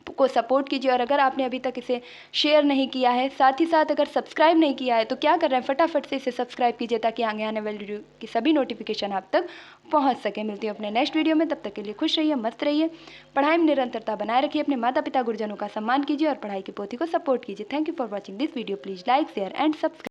को सपोर्ट कीजिए। और अगर आपने अभी तक इसे शेयर नहीं किया है, साथ ही साथ अगर सब्सक्राइब नहीं किया है, तो क्या कर रहे हैं, फटाफट से इसे सब्सक्राइब कीजिए ताकि आगे आने वाली वीडियो की सभी नोटिफिकेशन आप तक पहुंच सके। मिलती हूँ अपने नेक्स्ट वीडियो में, तब तक के लिए खुश रहिए, मस्त रहिए, पढ़ाई में निरंतरता बनाए रखिए, अपने माता पिता गुरुजनों का सम्मान कीजिए और पढ़ाई की पोथी को सपोर्ट कीजिए। Thank you for watching this video. Please like, share and subscribe.